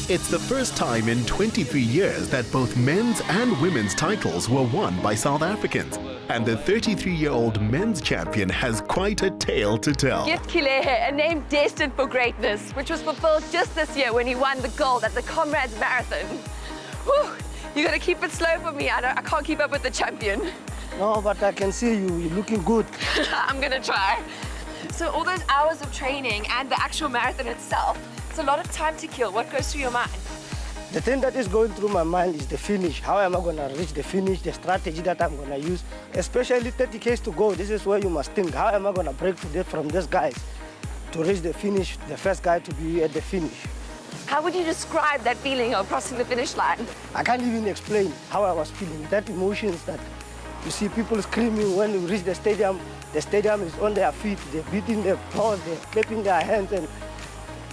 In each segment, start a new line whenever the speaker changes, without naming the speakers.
It's the first time in 23 years that both men's and women's titles were won by South Africans. And the 33-year-old men's champion has quite a tale to tell.
Gift Kelehe, a name destined for greatness, which was fulfilled just this year when he won the gold at the Comrades Marathon. Whew, you gotta keep it slow for me. I can't keep up with the champion.
No, but I can see you're looking good.
I'm gonna try. So all those hours of training and the actual marathon itself, it's a lot of time to kill. What goes through your mind?
The thing that is going through my mind is the finish. How am I going to reach the finish, the strategy that I'm going to use, especially 30 Ks to go. This is where you must think, how am I going to break from these guys to reach the finish, the first guy to be at the finish.
How would you describe that feeling of crossing the finish line?
I can't even explain how I was feeling. That emotions that you see people screaming when you reach the stadium is on their feet, they're beating their paws, they're clapping their hands, and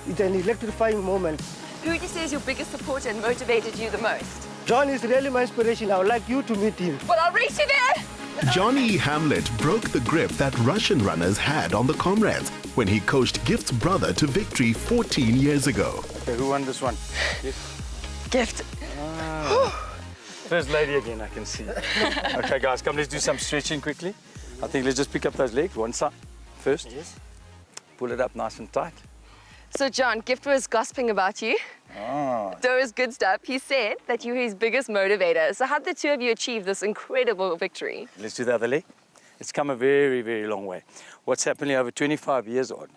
it's an electrifying moment.
Who would you say is your biggest supporter and motivated you the most?
John is really my inspiration. I would like you to meet him.
Well, I'll race you there!
Johnny Hamlet broke the grip that Russian runners had on the Comrades when he coached Gift's brother to victory 14 years ago.
Okay, who won this one?
Gift.
First lady again, I can see. Okay, guys, come, let's do some stretching quickly. I think let's just pick up those legs, one side first. Yes. Pull it up nice and tight.
So, John, Gift was gossiping about you.
Oh.
So it was good stuff. He said that you were his biggest motivator. So how did the two of you achieve this incredible victory?
Let's do the other leg. It's come a very, very long way. What's happening over 25 years on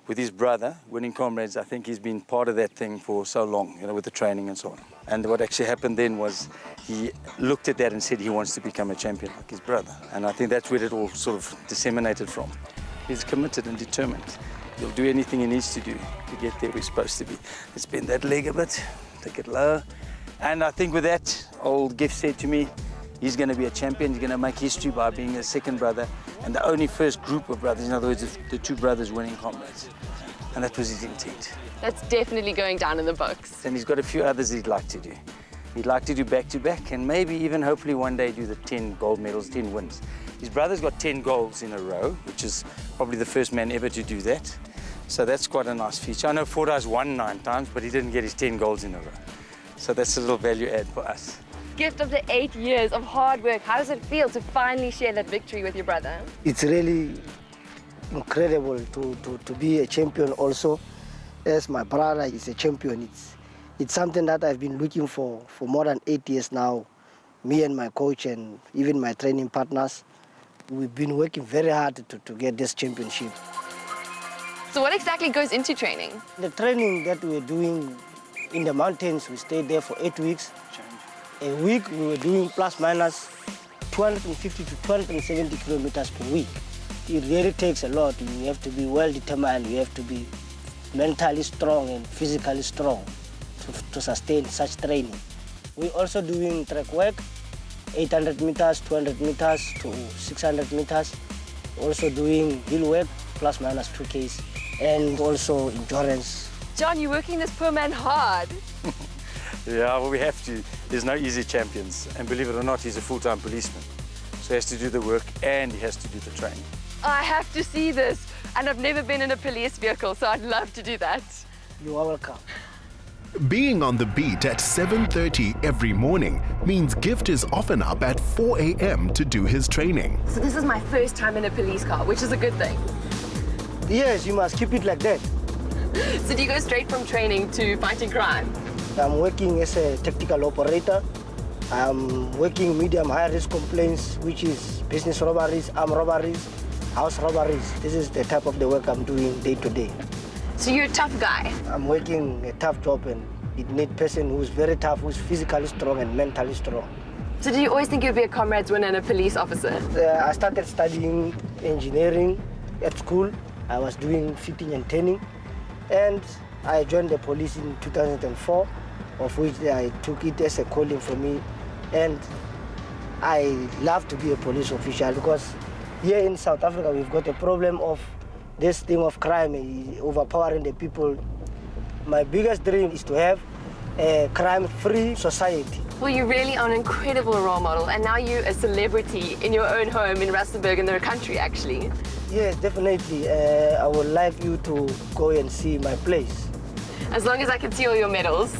with his brother winning Comrades, I think he's been part of that thing for so long, you know, with the training and so on. And what actually happened then was he looked at that and said he wants to become a champion like his brother. And I think that's where it all sort of disseminated from. He's committed and determined. He'll do anything he needs to do to get there where he's supposed to be. Let's bend that leg a bit, take it low. And I think with that, old Gift said to me, he's going to be a champion. He's going to make history by being a second brother and the only first group of brothers, in other words, the two brothers winning Comrades. And that was his intent.
That's definitely going down in the books.
And he's got a few others he'd like to do. He'd like to do back-to-back and maybe even hopefully one day do the 10 gold medals, 10 wins. His brother's got 10 golds in a row, which is probably the first man ever to do that. So that's quite a nice feature. I know Fordyce won 9 times, but he didn't get his 10 golds in a row. So that's a little value add for us.
Gift, of the 8 years of hard work, how does it feel to finally share that victory with your brother?
It's really incredible to be a champion also. As my brother is a champion, it's something that I've been looking for more than 8 years now. Me and my coach and even my training partners, we've been working very hard to get this championship.
So what exactly goes into training?
The training that we're doing in the mountains, we stayed there for 8 weeks. A week we were doing plus minus 250 to 270 kilometers per week. It really takes a lot. You have to be well determined, you have to be mentally strong and physically strong to sustain such training. We're also doing track work, 800 meters, 200 meters to 600 meters. Also doing hill work, plus minus 2 Ks, and also endurance.
John, you're working this poor man hard.
Yeah, well, we have to. There's no easy champions. And believe it or not, he's a full-time policeman. So he has to do the work and he has to do the training.
I have to see this. And I've never been in a police vehicle, so I'd love to do that.
You are welcome.
Being on the beat at 7:30 every morning means Gift is often up at 4 a.m. to do his training.
So this is my first time in a police car, which is a good thing.
Yes, you must keep it like that.
So do you go straight from training to fighting crime?
I'm working as a tactical operator. I'm working medium high-risk complaints, which is business robberies, armed robberies, house robberies. This is the type of the work I'm doing day to day.
So you're a tough guy?
I'm working a tough job and it needs a person who's very tough, who's physically strong and mentally strong.
So did you always think you'd be a Comrades winner and a police officer?
I started studying engineering at school. I was doing fitting and turning. And I joined the police in 2004, of which I took it as a calling for me. And I love to be a police official because here in South Africa, we've got a problem of this thing of crime overpowering the people. My biggest dream is to have a crime-free society.
Well, you really are an incredible role model, and now you're a celebrity in your own home in Rustenburg in the country, actually.
Yes, definitely. I would like you to go and see my place.
As long as I can see all your medals.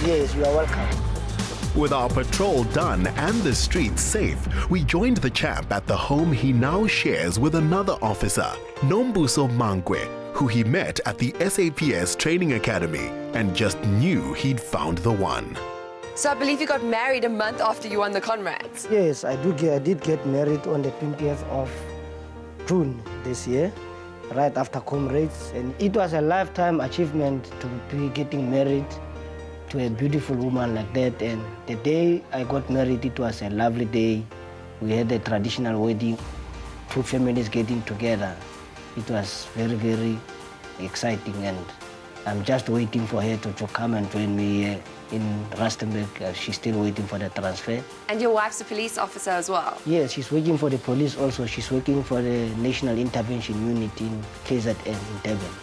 Yes, you are welcome.
With our patrol done and the streets safe, we joined the champ at the home he now shares with another officer, Nombuso Mankwe, who he met at the SAPS Training Academy and just knew he'd found the one.
So I believe you got married a month after you won the Comrades.
Yes, I did get married on the 20th of June this year, right after Comrades. And it was a lifetime achievement to be getting married to a beautiful woman like that. And the day I got married, it was a lovely day. We had a traditional wedding, two families getting together. It was very, very exciting, and I'm just waiting for her to come and join me here in Rustenburg. She's still waiting for the transfer.
And your wife's a police officer as well?
Yes, she's working for the police also. She's working for the National Intervention Unit in KZN in Durban.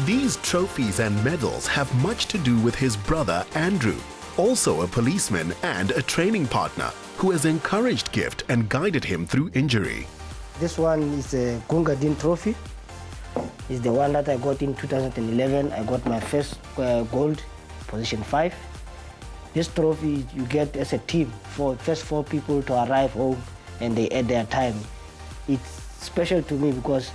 These trophies and medals have much to do with his brother Andrew, also a policeman and a training partner, who has encouraged Gift and guided him through injury.
This one is a Gungadin trophy. It's the one that I got in 2011. I got my first gold, position 5. This trophy you get as a team for first 4 people to arrive home and they add their time. It's special to me because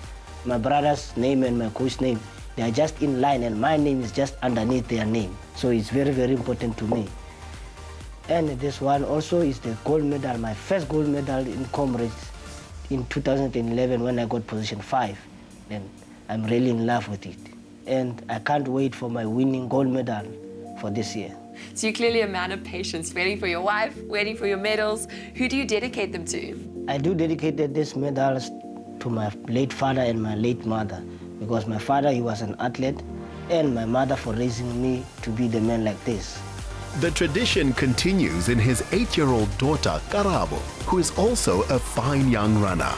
my brother's name and my coach's name, they are just in line and my name is just underneath their name. So it's very, very important to me. And this one also is the gold medal, my first gold medal in Comrades in 2011 when I got position 5. And I'm really in love with it. And I can't wait for my winning gold medal for this year.
So you're clearly a man of patience, waiting for your wife, waiting for your medals. Who do you dedicate them to?
I do dedicate these medals to my late father and my late mother, because my father, he was an athlete, and my mother for raising me to be the man like this.
The tradition continues in his 8-year-old daughter, Karabo, who is also a fine young runner.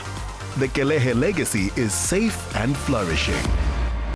The Kelehe legacy is safe and flourishing.